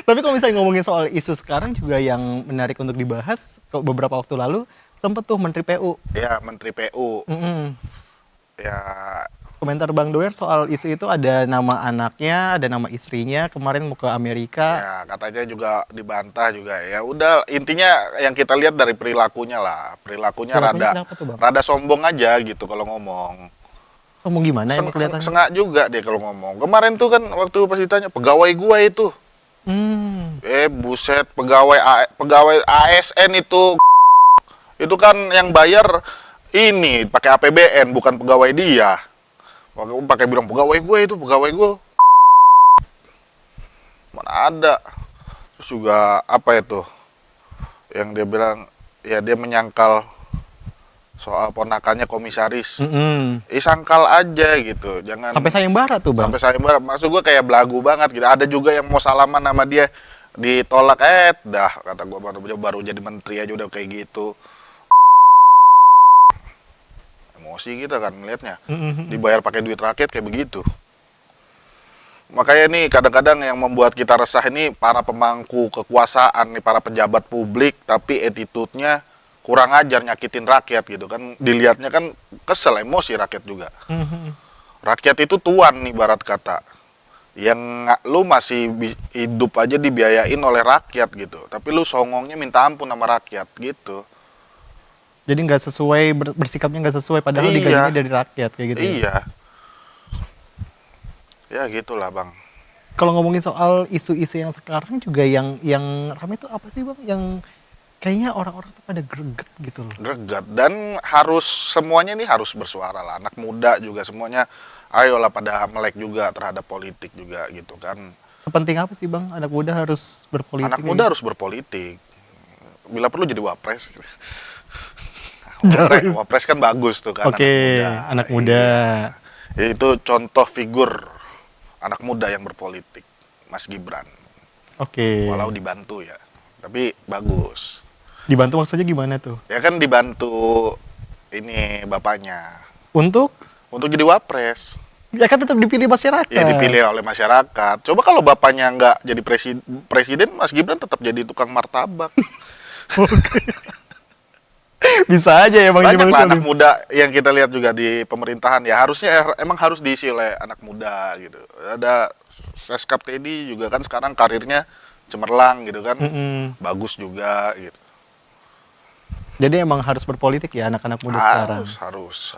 Tapi kalau misalnya ngomongin soal isu sekarang juga yang menarik untuk dibahas, beberapa waktu lalu sempet tuh Menteri PU. Ya, Menteri PU. Mm-mm. Ya, Komentar Bang Doer soal isu itu ada nama anaknya, ada nama istrinya, kemarin mau ke Amerika. ya katanya juga dibantah juga. Ya udah, intinya yang kita lihat dari perilakunya lah. Perilakunya Perilakunya rada kenapa tuh, Bang? rada sombong aja gitu kalau ngomong. Ngomong gimana emang kelihatannya? Sengak juga dia kalau ngomong. Kemarin tuh kan waktu pas ditanya pegawai gua itu. Hmm. Buset, pegawai ASN itu kan yang bayar ini pakai APBN, bukan pegawai dia. Pakai bilang pegawai gue itu, pegawai gue. Mana ada. Terus juga apa itu? Yang dia bilang ya dia menyangkal soal ponakannya komisaris. Mm-mm. Sangkal aja gitu. Jangan Sampai sayembara tuh, Bang. sampai sayembara. Maksud gue kayak belagu banget gitu. Ada juga yang mau salaman sama dia ditolak, dah kata gue baru jadi menteri aja udah kayak gitu. Emosi kita kan ngelihatnya. Mm-mm. Dibayar pakai duit rakyat kayak begitu. Makanya nih kadang-kadang yang membuat kita resah ini para pemangku kekuasaan nih, para pejabat publik tapi attitude-nya kurang ajar, nyakitin rakyat gitu kan. Dilihatnya kan kesel, emosi rakyat juga. Mm-mm. Rakyat itu tuan nih barat kata. Yang lu masih hidup aja dibiayain oleh rakyat gitu. Tapi lu songongnya minta ampun sama rakyat gitu. Jadi nggak sesuai, bersikapnya nggak sesuai, padahal Iya. digajinya dari rakyat kayak gitu. Ya? Iya. Ya gitulah Bang. Kalau ngomongin soal isu-isu yang sekarang juga yang ramai tuh apa sih, Bang? Yang kayaknya orang-orang tuh pada greget gitu loh. Greget dan harus semuanya nih harus bersuara lah, anak muda juga semuanya ayolah pada melek juga terhadap politik juga gitu kan. Sepenting apa sih, Bang, anak muda harus berpolitik? Anak muda harus berpolitik, bila perlu jadi wapres. Jauh. Wapres kan bagus tuh kan. Oke, anak muda. Iya. Itu contoh figur anak muda yang berpolitik, Mas Gibran. Oke. Walau dibantu ya, tapi bagus. Dibantu maksudnya gimana tuh? Ya kan dibantu ini bapaknya Untuk untuk jadi wapres. ya kan tetap dipilih masyarakat. Ya dipilih oleh masyarakat. Coba kalau bapaknya nggak jadi presiden, Mas Gibran tetap jadi tukang martabak. Bisa aja ya, Bang. Banyak Jimang lah Salim. anak muda yang kita lihat juga di pemerintahan. Ya harusnya emang harus diisi oleh anak muda gitu. Ada Seskap Teddy juga kan sekarang karirnya cemerlang gitu kan. Mm-mm. Bagus juga gitu. Jadi emang harus berpolitik ya anak-anak muda sekarang.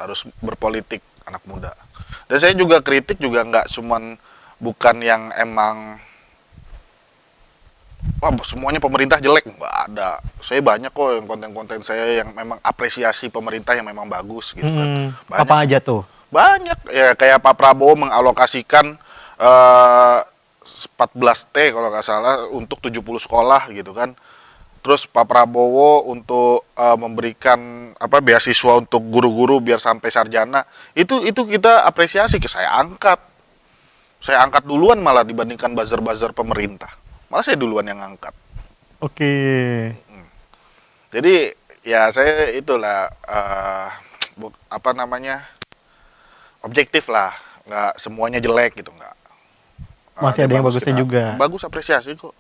Harus berpolitik anak muda. Dan saya juga kritik juga nggak cuman bukan yang emang wah semuanya pemerintah jelek, nggak ada. Saya banyak kok yang konten-konten saya yang memang apresiasi pemerintah yang memang bagus gitu kan. Banyak, Apa aja tuh? banyak ya kayak Pak Prabowo mengalokasikan 14T kalau nggak salah untuk 70 sekolah gitu kan. Terus Pak Prabowo untuk memberikan beasiswa untuk guru-guru biar sampai sarjana. Itu kita apresiasi, saya angkat duluan malah dibandingkan buzzer-buzzer pemerintah. Malah saya duluan yang angkat. Oke. Jadi ya saya itulah objektif lah, nggak semuanya jelek gitu nggak. Masih ada yang bagusnya juga. Bagus, apresiasi kok.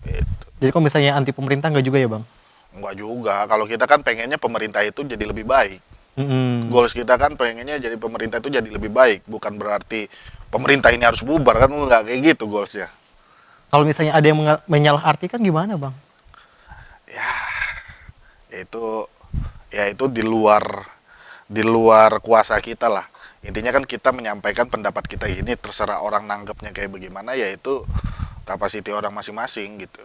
Gitu. Jadi kalau misalnya anti pemerintah nggak juga ya, Bang? Nggak juga. Kalau kita kan pengennya pemerintah itu jadi lebih baik. Mm-mm. Goals kita kan pengennya jadi pemerintah itu jadi lebih baik. Bukan berarti pemerintah ini harus bubar, kan nggak kayak gitu goalsnya. Kalau misalnya ada yang menyalahartikan gimana, Bang? Itu di luar kuasa kita lah. Intinya kan kita menyampaikan pendapat kita ini, terserah orang nanggepnya kayak bagaimana, yaitu kapasiti orang masing-masing gitu.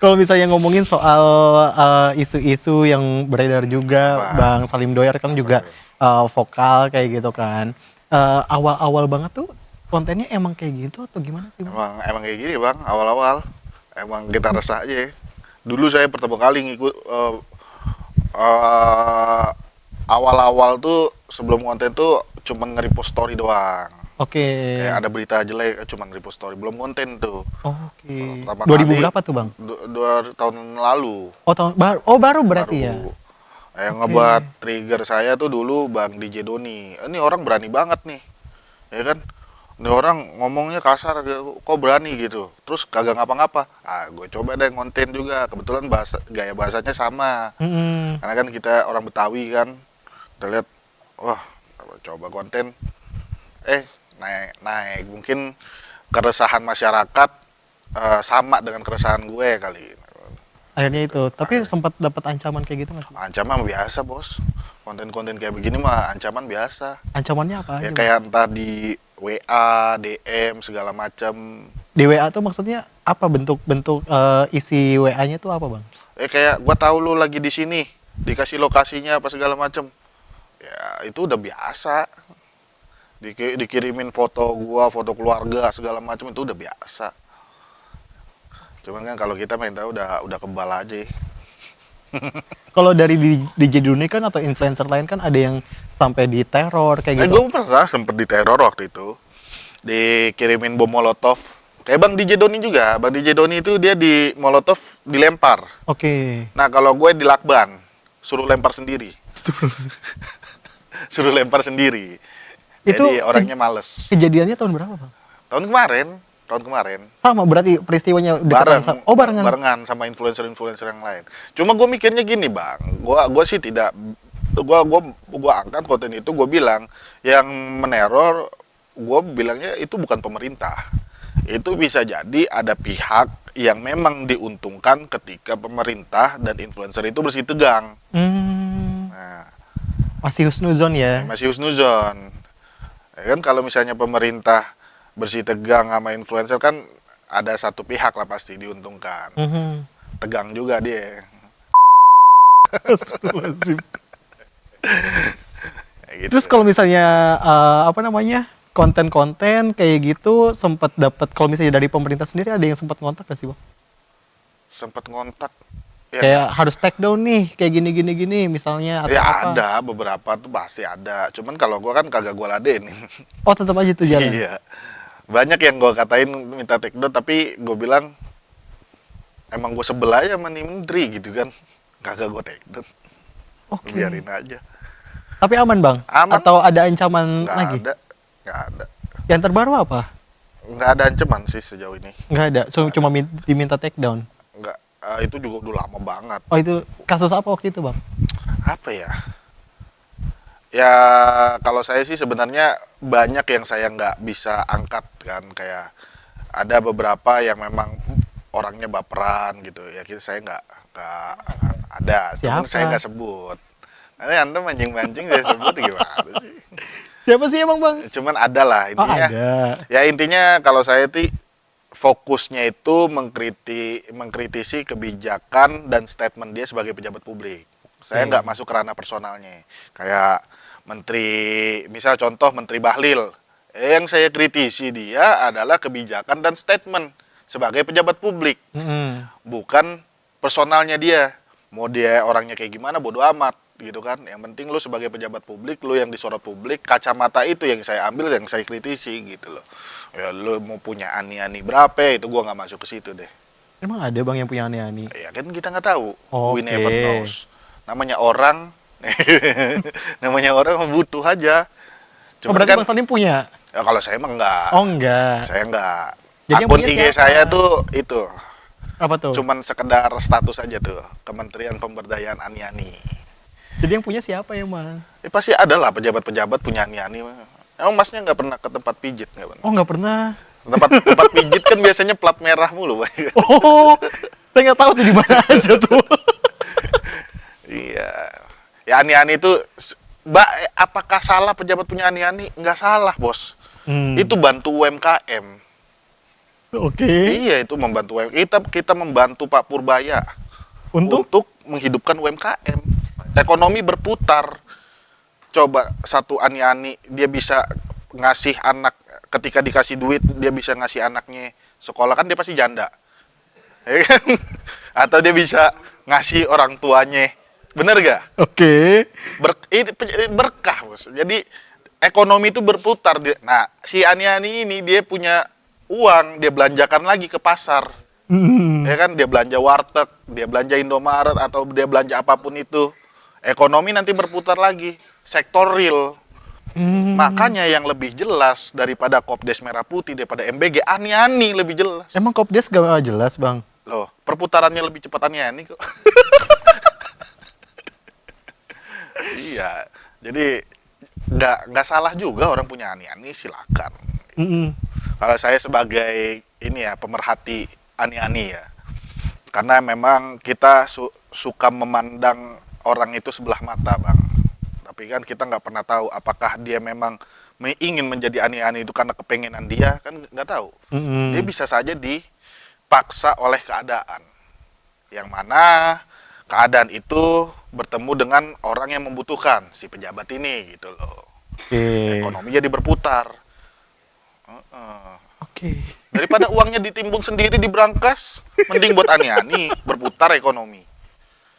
Kalau misalnya ngomongin soal isu-isu yang beredar juga, Apa? Bang Salim Doer kan juga vokal kayak gitu kan. Awal-awal banget tuh kontennya emang kayak gitu atau gimana sih, Bang? Emang kayak gini Bang, awal-awal emang kita resah aja. Dulu saya pertama kali ngikut awal-awal tuh sebelum konten tuh cuman nge-repost story doang. Oke. Kayak ada berita jelek cuman repost story, belum konten tuh. Oke. Pertama 2000 kali, berapa tuh, Bang? 2 tahun lalu. Oh, baru berarti ya. Yang Oke. ngebuat trigger saya tuh dulu Bang DJ Doni. Ini orang berani banget nih. Ya kan? Ini orang ngomongnya kasar, kok berani gitu. Terus kagak ngapa-ngapa. Gue coba deh ngonten juga. Kebetulan gaya bahasanya sama. Mm-mm. Karena kan kita orang Betawi kan. Kita lihat, wah, coba konten. Naik. Mungkin keresahan masyarakat sama dengan keresahan gue kali. Akhirnya itu, tapi sempat dapat ancaman kayak gitu nggak sih? Ancaman biasa, bos. Konten-konten kayak begini mah ancaman biasa. Ancamannya apa Ya aja, Bang? kayak entah di WA, DM segala macam. Di WA tuh maksudnya apa bentuk-bentuk isi WA-nya tuh apa, Bang? Kayak gua tahu lu lagi di sini, dikasih lokasinya apa segala macam. Ya itu udah biasa. Dikirimin foto gua, foto keluarga segala macam itu udah biasa. Cuman kan kalau kita main tahu udah kebal aja. Kalau dari DJ Duni kan atau influencer lain kan ada yang sampai diteror kayak gitu. Gue pernah sempet diteror waktu itu, dikirimin bom molotov. Kayak Bang DJ Doni juga, Bang DJ Doni itu dia di molotov dilempar. Oke. Nah kalau gue di lakban, suruh lempar sendiri, suruh lempar sendiri. Itu Jadi orangnya males. kejadiannya tahun berapa, Bang? Tahun kemarin, Sama berarti peristiwanya bareng, Oh, barengan. barengan sama influencer-influencer yang lain. Cuma gue mikirnya gini Bang, gue sih tidak, gue angkat konten itu, gue bilang yang meneror, gue bilangnya itu bukan pemerintah. Itu bisa jadi ada pihak yang memang diuntungkan ketika pemerintah dan influencer itu bersih tegang. Nah, Masih husnuzon ya. masih husnuzon. Ya kan kalau misalnya pemerintah bersih tegang sama influencer kan ada satu pihak lah pasti diuntungkan. Tegang juga dia. Astagfirullahaladzim. Kayak gitu. Terus kalau misalnya apa namanya konten-konten kayak gitu sempat dapat, kalau misalnya dari pemerintah sendiri ada yang sempat ngontak gak sih, Bang? Sempat ngontak. Ya, Kayak harus take down nih, kayak gini misalnya atau ya apa? ada beberapa tuh pasti ada. Cuman kalau gua kan kagak gua ladenin. Oh, tetap aja tuh jalan. Iya. Banyak yang gua katain minta take down tapi gua bilang emang gua sebel aja sama nih menteri gitu kan. Kagak gua take down. Oke. Biarin aja. Tapi aman, Bang? Aman. Atau ada ancaman Nggak lagi? ada. Nggak ada. Yang terbaru apa? Nggak ada ancaman sih sejauh ini. Nggak ada, cuma diminta take down. Nggak. Itu juga udah lama banget. Oh, itu kasus apa waktu itu, Bang? Apa ya? Ya kalau saya sih sebenarnya banyak yang saya nggak bisa angkat kan, kayak ada beberapa yang memang orangnya baperan gitu ya, saya nggak ada, cuman Siapa? saya nggak sebut. Nanti anda mancing-mancing saya sebut gimana sih? Siapa sih emang, Bang? Cuman ada lah Oh, intinya. ada. Ya intinya kalau saya tuh fokusnya itu mengkritisi kebijakan dan statement dia sebagai pejabat publik. Saya nggak masuk ke ranah personalnya. Kayak menteri, misal contoh Menteri Bahlil, yang saya kritisi dia adalah kebijakan dan statement sebagai pejabat publik, bukan personalnya dia. Mau dia orangnya kayak gimana bodo amat gitu kan. Yang penting lu sebagai pejabat publik, lu yang disorot publik, kacamata itu yang saya ambil, yang saya kritisi gitu loh. Ya lu mau punya ani-ani berapa itu gua nggak masuk ke situ deh. Emang ada, Bang, yang punya aneh-aneh? Ya kan kita nggak tahu. We Oke. never knows. Namanya orang, namanya orang butuh aja. Oh, Cuman berarti kan, Bang Salim punya? ya kalau saya emang enggak. Oh, enggak. Saya enggak. Jadi yang Akun punya IG siapa? saya tuh itu Apa tuh? cuman sekedar status aja tuh, Kementerian Pemberdayaan Ani-ani. Jadi yang punya siapa ya, Bang? Pasti ada lah pejabat-pejabat punya ani-ani. Emang masnya nggak pernah ke tempat pijit nggak pernah? Oh, nggak pernah. Tempat pijit kan biasanya plat merah mulu, Pak. Oh, saya nggak tahu tuh di mana aja tuh. Iya. Ya ani-ani itu, Mbak, apakah salah pejabat punya ani-ani? Nggak salah, Bos. Itu bantu UMKM. Oke. Iya, itu membantu UMKM. Kita membantu Pak Purbaya untuk menghidupkan UMKM. Ekonomi berputar. Coba satu ani-ani dia bisa ngasih anak, ketika dikasih duit dia bisa ngasih anaknya sekolah, kan dia pasti janda. Ya kan? Atau dia bisa ngasih orang tuanya. Bener gak? Oke. Ini berkah, Bos. Jadi ekonomi itu berputar. Nah, si ani-ani ini dia punya uang, dia belanjakan lagi ke pasar. Ya kan, dia belanja warteg, dia belanja Indomaret, atau dia belanja apapun itu. Ekonomi nanti berputar lagi, sektor real. Makanya yang lebih jelas daripada Kopdes Merah Putih, daripada MBG, Ani-Ani lebih jelas. Emang Kopdes gak jelas, Bang? Loh, perputarannya lebih cepat Ani-Ani kok. Iya, jadi nggak salah juga orang punya Ani-Ani, silakan. Kalau saya sebagai ini ya, pemerhati Ani-Ani ya, karena memang kita suka memandang orang itu sebelah mata, Bang. Tapi kan kita nggak pernah tahu apakah dia memang ingin menjadi Ani-Ani itu karena kepengenan dia, kan nggak tahu. Dia bisa saja dipaksa oleh keadaan, yang mana keadaan itu bertemu dengan orang yang membutuhkan, si pejabat ini gitu loh. Ekonomi jadi berputar. Daripada uangnya ditimbun sendiri di brankas, mending buat Ani-Ani berputar ekonomi.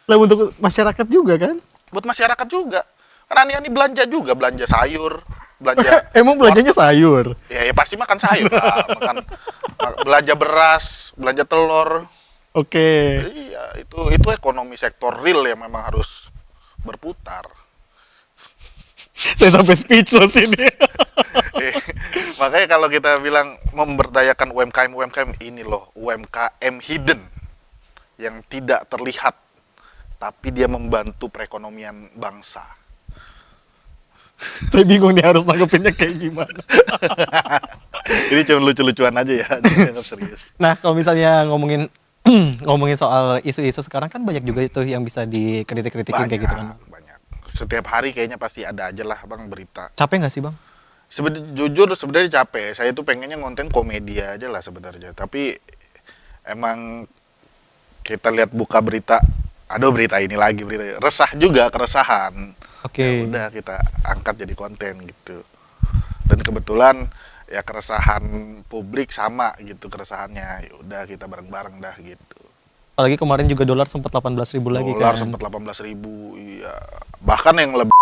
Lah untuk masyarakat juga kan? Buat masyarakat juga. Kan Ani-Ani belanja juga, belanja sayur, belanja. Emang belanjanya sayur? Ya pasti makan sayur lah, belanja beras, belanja telur. Iya, itu ekonomi sektor real yang memang harus berputar. Saya sampai speechless ini. Makanya kalau kita bilang memberdayakan UMKM ini loh, UMKM hidden yang tidak terlihat, tapi dia membantu perekonomian bangsa. Saya bingung nih harus nanggepinnya kayak gimana. Ini cuma lucu-lucuan aja ya, jangan serius. Nah, kalau misalnya ngomongin ngomongin soal isu-isu sekarang kan banyak juga itu yang bisa dikritik-kritikin kayak gitu kan. Banyak. Setiap hari kayaknya pasti ada aja lah, Bang, berita. Capek nggak sih, Bang? Sebenarnya capek. Saya tuh pengennya konten komedi aja lah sebenarnya. Tapi emang kita lihat buka berita, aduh berita ini lagi, berita resah juga, keresahan. Ya udah kita angkat jadi konten gitu. Dan kebetulan ya keresahan publik sama gitu keresahannya. Ya udah kita bareng-bareng dah gitu. Apalagi kemarin juga dolar sempat 18.000 lagi kan. Dolar sempat 18.000. Iya. Bahkan yang lebih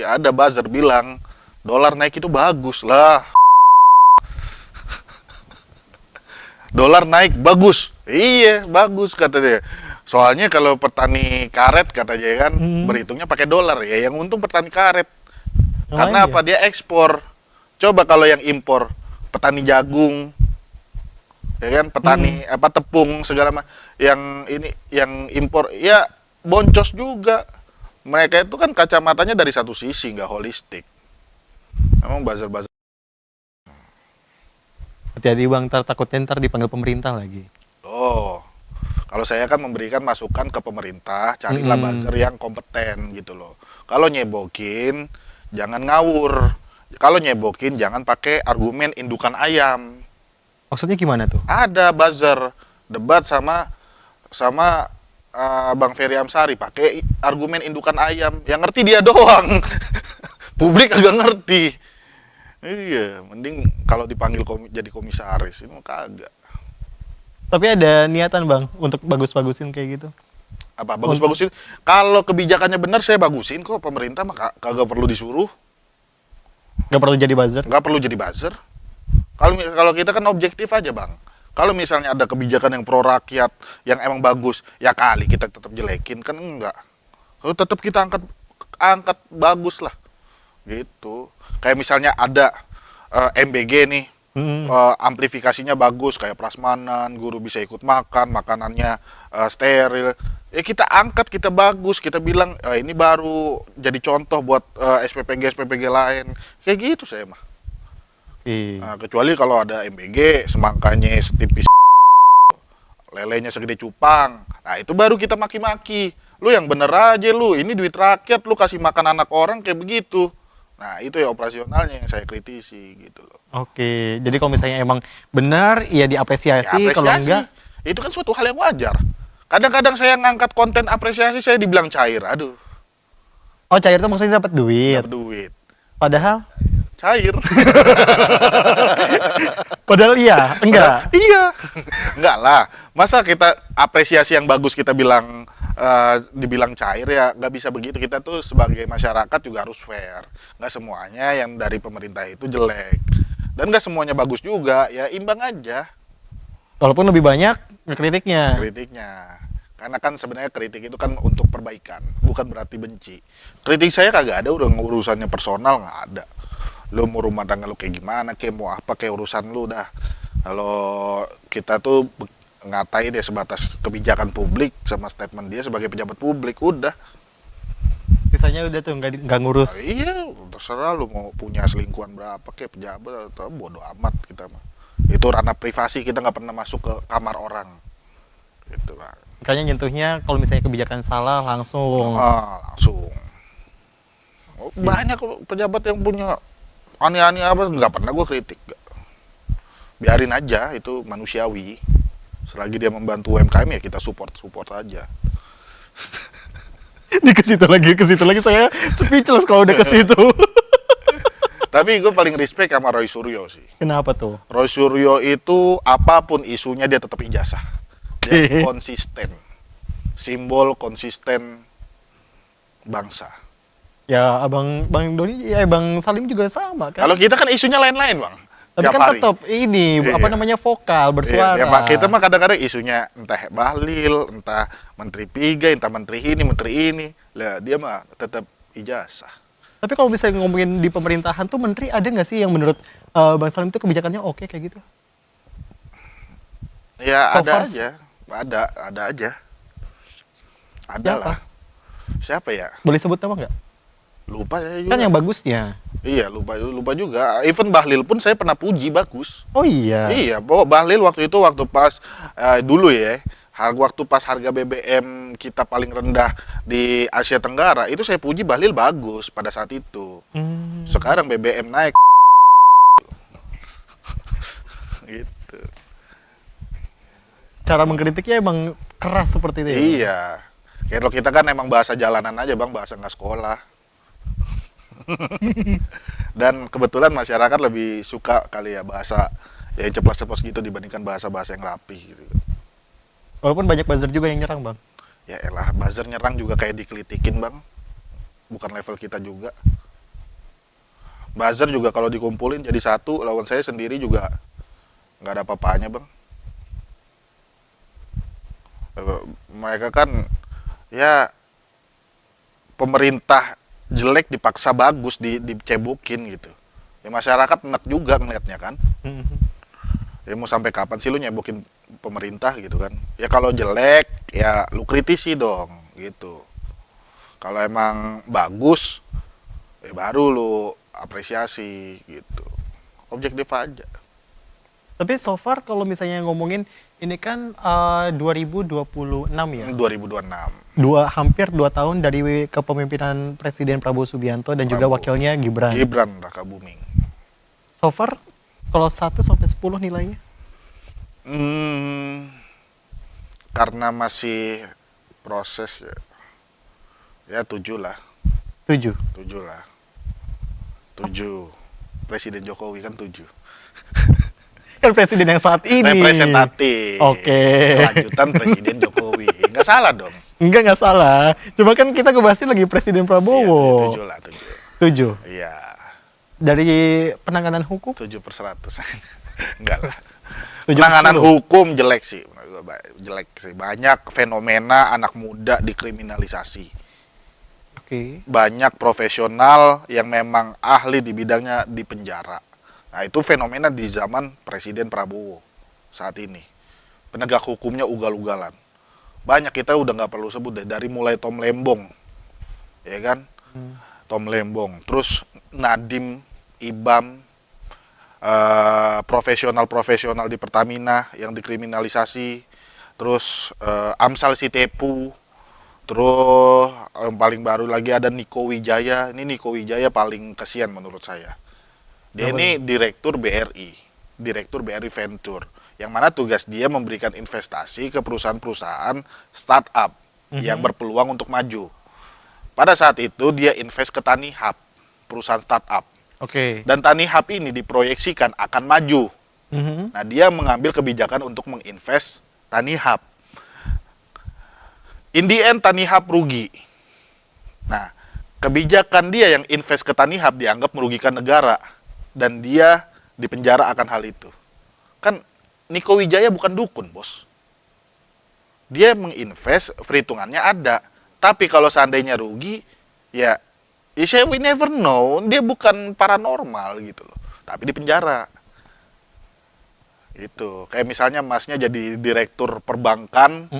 ada buzzer bilang dolar naik itu bagus lah. Dolar naik bagus. Iya, bagus kata dia. Soalnya kalau petani karet katanya kan berhitungnya pakai dolar ya, yang untung petani karet. Karena apa? Dia ekspor. Coba kalau yang impor petani jagung, ya kan, petani tepung segala macam, yang impor ya boncos juga. Mereka itu kan kacamatanya dari satu sisi, nggak holistik. Emang buzzer-buzzer. Hati-hati, Bang, takutnya ntar dipanggil pemerintah lagi. Oh, kalau saya kan memberikan masukan ke pemerintah, carilah buzzer yang kompeten gitu loh. Kalau nyebokin, jangan ngawur. Kalau nyebokin, jangan pakai argumen indukan ayam. Maksudnya gimana tuh? Ada buzzer debat sama Bang Ferry Amsari pakai argumen indukan ayam. Yang ngerti dia doang. Publik agak ngerti. Iya, mending kalau dipanggil jadi komisaris, ini mah kagak. Tapi ada niatan, Bang, untuk bagus-bagusin kayak gitu? Apa bagus-bagusin? Kalau kebijakannya benar saya bagusin kok. Pemerintah mah kagak perlu disuruh. Gak perlu jadi buzzer? Nggak perlu jadi buzzer. Kalau kita kan objektif aja, Bang. Kalau misalnya ada kebijakan yang pro rakyat, yang emang bagus, ya kali kita tetap jelekin, kan enggak. Kalau tetap kita angkat bagus lah. Gitu. Kayak misalnya ada MBG nih, amplifikasinya bagus, kayak prasmanan, guru bisa ikut makan, makanannya steril. Ya kita angkat, kita bagus, kita bilang ini baru jadi contoh buat SPPG lain. Kayak gitu saya mah. Nah, kecuali kalau ada MBG, semangkanya setipis, lelenya segede cupang. Nah, itu baru kita maki-maki. Lu yang bener aja lu, ini duit rakyat, lu kasih makan anak orang kayak begitu. Nah, itu ya operasionalnya yang saya kritisi gitu loh. Jadi kalau misalnya emang benar, ya diapresiasi, kalau enggak, itu kan suatu hal yang wajar. Kadang-kadang saya ngangkat konten apresiasi, saya dibilang cair. Aduh. Oh, cair itu maksudnya dapat duit. Dapat duit. Padahal cair. Padahal iya, enggak. Iya. Enggak lah. Masa kita apresiasi yang bagus kita bilang dibilang cair, ya nggak bisa begitu. Kita tuh sebagai masyarakat juga harus fair. Nggak semuanya yang dari pemerintah itu jelek. Dan nggak semuanya bagus juga. Ya imbang aja. Walaupun lebih banyak kritiknya. Karena kan sebenarnya kritik itu kan untuk perbaikan, bukan berarti benci. Kritik saya kagak ada, udah urusannya personal nggak ada. Lu mau rumah tangga lu kayak gimana, kayak mau apa, kayak urusan lu dah. Kalau kita tuh ngatain dia sebatas kebijakan publik sama statement dia sebagai pejabat publik, udah. Sisanya udah tuh nggak ngurus. Iya, terserah lu mau punya selingkuhan berapa kayak pejabat atau bodoh amat kita mah. Itu ranah privasi, kita nggak pernah masuk ke kamar orang. Gitu, Pak. Makanya nyentuhnya kalau misalnya kebijakan salah langsung. Langsung. Banyak kok pejabat yang punya aneh-aneh apa, nggak pernah gue kritik. Biarin aja, itu manusiawi. Selagi dia membantu UMKM ya kita support aja. Ke situ lagi saya speechless kalau udah ke situ. Tapi gue paling respect sama Roy Suryo sih. Kenapa tuh? Roy Suryo itu apapun isunya dia tetap ijazah. Dia konsisten. Simbol konsisten bangsa. Ya Bang Doni, ya Bang Salim juga sama kan. Kalau kita kan isunya lain-lain, Bang. Tapi Tiap kan hari. tetap ini Iya. apa namanya vokal bersuara. Iya, ya, Pak, kita mah kadang-kadang isunya entah bahlil, entah menteri piga, entah menteri ini. Lah dia mah tetap ijazah. Tapi kalau misalnya ngomongin di pemerintahan tuh menteri ada nggak sih yang menurut Bang Salim itu kebijakannya oke kayak gitu? Ya So ada far, aja. Ada aja. Ada Siapa? lah. Siapa ya? Boleh sebut nama nggak? Lupa saya juga. Kan yang bagusnya. Iya, lupa juga. Even Bahlil pun saya pernah puji bagus. Oh iya. Iya, bahwa Bahlil waktu pas dulu ya, waktu pas harga BBM kita paling rendah di Asia Tenggara, itu saya puji Bahlil bagus pada saat itu. Sekarang BBM naik. Gitu. Cara mengkritiknya emang keras seperti itu ya? Iya. Kalau kita kan emang bahasa jalanan aja, Bang, bahasa nggak sekolah. Dan kebetulan masyarakat lebih suka kali ya bahasa yang ceplos-ceplos gitu dibandingkan bahasa-bahasa yang rapi gitu. Walaupun banyak buzzer juga yang nyerang, Bang. Ya elah, buzzer nyerang juga kayak dikelitikin, Bang. Bukan level kita juga. Buzzer juga kalau dikumpulin jadi satu, lawan saya sendiri juga nggak ada apa-apanya, Bang. Mereka kan ya pemerintah jelek dipaksa bagus dicebokin gitu. Ya masyarakat enak juga ngeliatnya kan. Ya mau sampai kapan sih lu nyebokin pemerintah gitu kan? Ya kalau jelek ya lu kritisi dong gitu. Kalau emang bagus ya baru lu apresiasi gitu. Objektif aja. Tapi so far kalau misalnya ngomongin ini kan 2026 ya. 2026. Hampir 2 tahun dari kepemimpinan Presiden Prabowo Subianto dan juga wakilnya Gibran. Gibran Raka Buming. So far kalau 1 sampai 10 nilainya? Karena masih proses ya. Ya 7 lah. 7. 7 lah. 7. Presiden Jokowi kan 7. Kan presiden yang saat ini. Representatif. Oke. Kelanjutan Presiden Jokowi. Nggak salah dong. Nggak salah. Cuma kan kita ngebahasnya lagi Presiden Prabowo. Iya, 7 lah, 7. 7. Iya. Dari penanganan hukum? 7/100. Enggak lah. 7/10. Penanganan hukum jelek sih. Jelek sih. Banyak fenomena anak muda dikriminalisasi. Oke. Banyak profesional yang memang ahli di bidangnya di penjara. Nah itu fenomena di zaman Presiden Prabowo saat ini. Penegak hukumnya ugal-ugalan. Banyak, kita udah nggak perlu sebut deh. Dari mulai Tom Lembong, ya kan? Tom Lembong, terus Nadiem, Ibam, profesional di Pertamina yang dikriminalisasi, terus Amsal Sitepu, terus yang paling baru lagi ada Niko Wijaya. Ini Niko Wijaya paling kesian menurut saya. Dia ini direktur BRI Venture, yang mana tugas dia memberikan investasi ke perusahaan-perusahaan startup yang berpeluang untuk maju. Pada saat itu dia invest ke Tanihub, perusahaan startup. Oke. Dan Tanihub ini diproyeksikan akan maju. Nah dia mengambil kebijakan untuk menginvest Tanihub. In the end Tanihub rugi. Nah kebijakan dia yang invest ke Tanihub dianggap merugikan negara. Dan dia dipenjara akan hal itu. Kan Niko Wijaya bukan dukun, bos. dia menginvest, perhitungannya ada. Tapi kalau seandainya rugi, ya we never know. Dia bukan paranormal gitu loh, tapi di penjara. Gitu. Kayak misalnya masnya jadi direktur perbankan,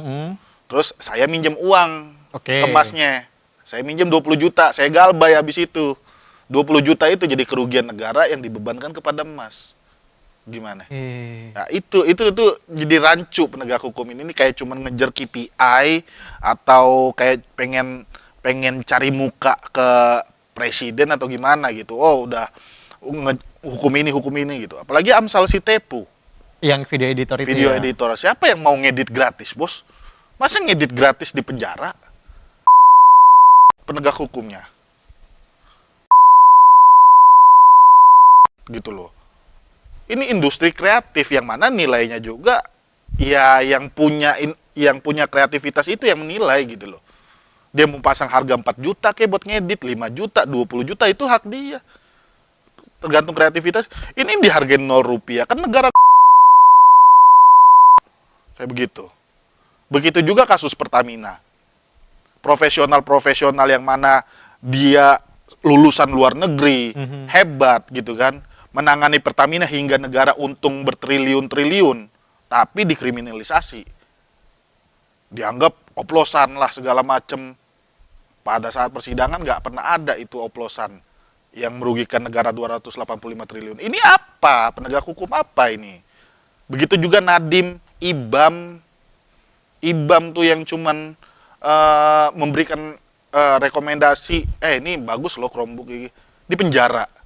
terus saya minjem uang Oke. ke masnya. Saya minjem 20 juta, saya galbay habis itu. 20 juta itu jadi kerugian negara yang dibebankan kepada mas. Gimana? Nah, itu jadi rancu penegak hukum ini kayak cuman ngejar KPI atau kayak pengen cari muka ke presiden atau gimana gitu. Oh, udah hukum ini gitu. Apalagi Amsal Sitepu. Yang video editor itu Video ya? editor. Siapa yang mau ngedit gratis, Bos? Masa ngedit gratis di penjara? Penegak hukumnya. Gitu loh. Ini industri kreatif yang mana nilainya juga ya yang punya kreativitas itu yang menilai gitu loh. Dia mau pasang harga 4 juta kayak buat ngedit, 5 juta, 20 juta itu hak dia. Tergantung kreativitas. Ini dihargain 0 rupiah kan negara kayak begitu. Begitu juga kasus Pertamina. Profesional yang mana dia lulusan luar negeri, hebat gitu kan. Menangani Pertamina hingga negara untung bertriliun-triliun, tapi dikriminalisasi. Dianggap oplosan lah segala macem. Pada saat persidangan nggak pernah ada itu oplosan yang merugikan negara 285 triliun. Ini apa? Penegak hukum apa ini? Begitu juga Nadiem, Ibam tuh yang cuman memberikan rekomendasi, ini bagus loh Chromebook ini, di penjara.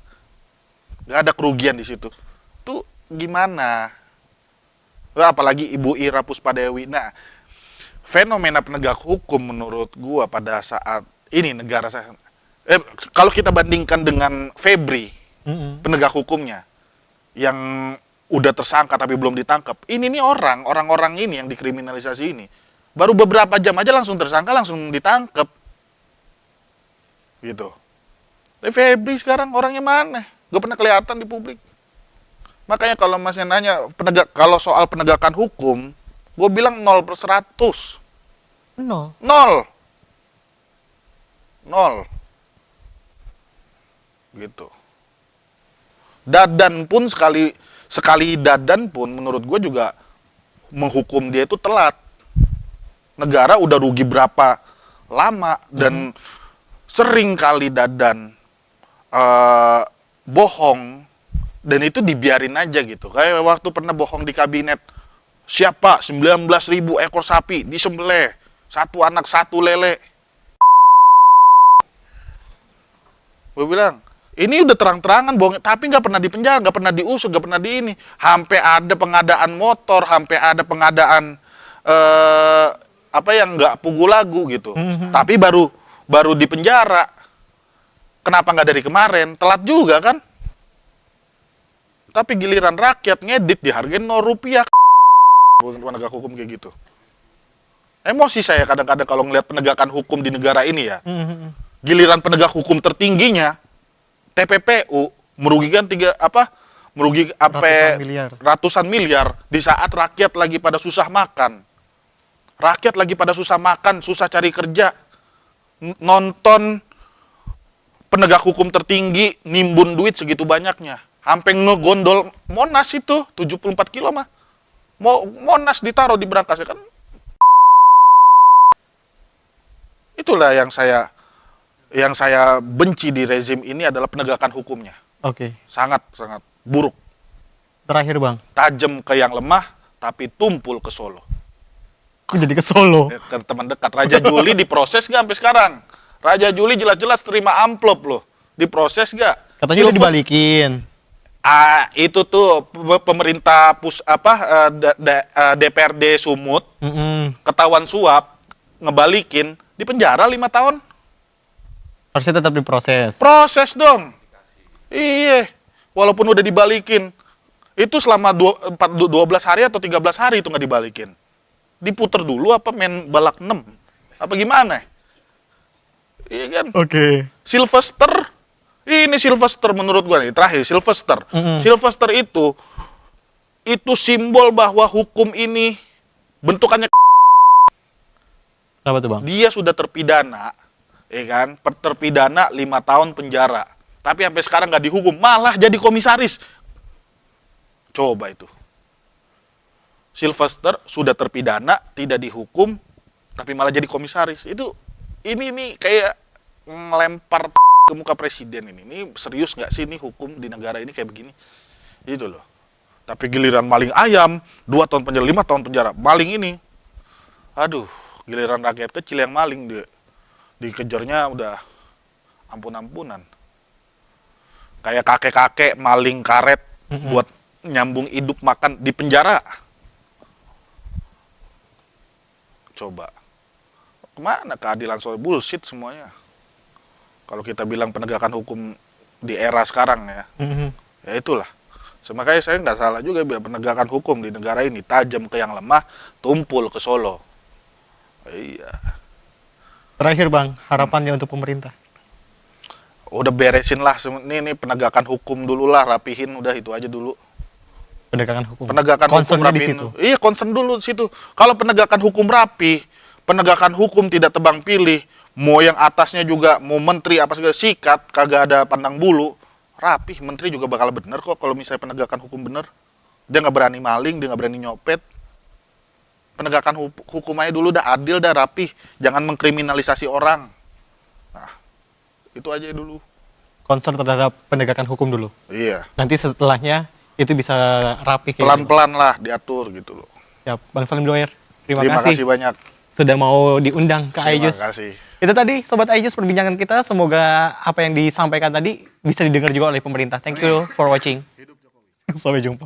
Gak ada kerugian di situ. Tuh gimana? Apalagi Ibu Ira Puspadewi. Nah, fenomena penegak hukum menurut gua pada saat ini negara saya. Kalau kita bandingkan dengan Febri, penegak hukumnya yang udah tersangka tapi belum ditangkap. Ini nih orang-orang ini yang dikriminalisasi ini. Baru beberapa jam aja langsung tersangka, langsung ditangkap. Gitu. Tapi Febri sekarang orangnya mana? Gak pernah kelihatan di publik. Makanya kalau masnya nanya kalau soal penegakan hukum, gue bilang 0/100. 0. 0. Gitu. Dadan pun sekali dadan pun menurut gue juga menghukum dia itu telat. Negara udah rugi berapa lama dan sering kali dadan bohong dan itu dibiarin aja gitu. Kayak waktu pernah bohong di kabinet, siapa 19.000 ekor sapi disembelih, 1 anak 1 lele. Gue bilang, ini udah terang-terangan bohong, tapi nggak pernah dipenjara, nggak pernah diusut, nggak pernah di ini. Sampai ada pengadaan motor, sampai ada pengadaan yang nggak pugu lagu gitu. Tapi baru dipenjara. Kenapa nggak dari kemarin? Telat juga kan? Tapi giliran rakyat ngedit dihargain 0 rupiah. Penegak hukum kayak gitu. Emosi saya kadang-kadang kalau ngelihat penegakan hukum di negara ini ya. Giliran penegak hukum tertingginya TPPU merugikan ratusan miliar di saat rakyat lagi pada susah makan. Rakyat lagi pada susah makan, susah cari kerja. Nonton penegak hukum tertinggi nimbun duit segitu banyaknya. Sampai ngegondol Monas itu 74 kilo mah. Monas ditaruh di brankas ya kan. Itulah yang saya benci di rezim ini adalah penegakan hukumnya. Oke. Sangat buruk. Terakhir, Bang. Tajam ke yang lemah tapi tumpul ke Solo. Kok jadi ke Solo? Ke teman dekat. Raja Juli diproses nggak sampai sekarang? Raja Juli jelas-jelas terima amplop loh. Diproses nggak? Katanya udah dibalikin. Itu tuh pemerintah DPRD Sumut ketahuan suap, ngebalikin, di penjara 5 tahun. Harusnya tetap diproses. Proses dong. Iya. Walaupun udah dibalikin. Itu selama 12 hari atau 13 hari itu nggak dibalikin. Diputer dulu apa main balak 6? Apa gimana? Iya kan? Oke. Sylvester. Ini Sylvester menurut gua nih, terakhir Sylvester. Sylvester itu simbol bahwa hukum ini bentukannya Kenapa tuh, Bang? Dia sudah terpidana, ya kan? Terpidana 5 tahun penjara. Tapi sampai sekarang nggak dihukum, malah jadi komisaris. Coba itu. Sylvester sudah terpidana, tidak dihukum, tapi malah jadi komisaris. Ini kayak ngelempar ke muka presiden ini. Ini serius nggak sih ini hukum di negara ini kayak begini? Itu loh. Tapi giliran maling ayam, 2 tahun penjara, 5 tahun penjara. Maling ini, aduh, giliran rakyat kecil yang maling, dikejarnya udah ampun-ampunan. Kayak kakek-kakek maling karet buat nyambung hidup makan di penjara. Coba. Kemana keadilan soal bullshit semuanya? Kalau kita bilang penegakan hukum di era sekarang ya, ya itulah. Makanya saya nggak salah juga bilang penegakan hukum di negara ini tajam ke yang lemah, tumpul ke Solo. Iya. Terakhir, Bang, harapannya untuk pemerintah. Udah beresin lah, ini penegakan hukum dulu lah, rapihin, udah itu aja dulu. Penegakan hukum. Penegakan hukum Concernnya di rapihin. situ. Iya, concern dulu di situ. Kalau penegakan hukum rapi, penegakan hukum tidak tebang pilih, mau yang atasnya juga, mau menteri apa segala sikat, kagak ada pandang bulu, rapih, menteri juga bakal bener kok kalau misalnya penegakan hukum bener. Dia nggak berani maling, dia nggak berani nyopet. Penegakan hukum aja dulu udah adil, udah rapih, jangan mengkriminalisasi orang. Nah, itu aja dulu. Concern terhadap penegakan hukum dulu. Iya. Nanti setelahnya itu bisa rapi kayak Pelan-pelan lah diatur gitu loh. Siap. Bang Salim Doyer, terima Terima kasih kasih banyak. sudah mau diundang ke Terima iJus. kasih. Itu tadi Sobat iJus perbincangan kita. Semoga apa yang disampaikan tadi bisa didengar juga oleh pemerintah. Thank you for watching. Sampai jumpa.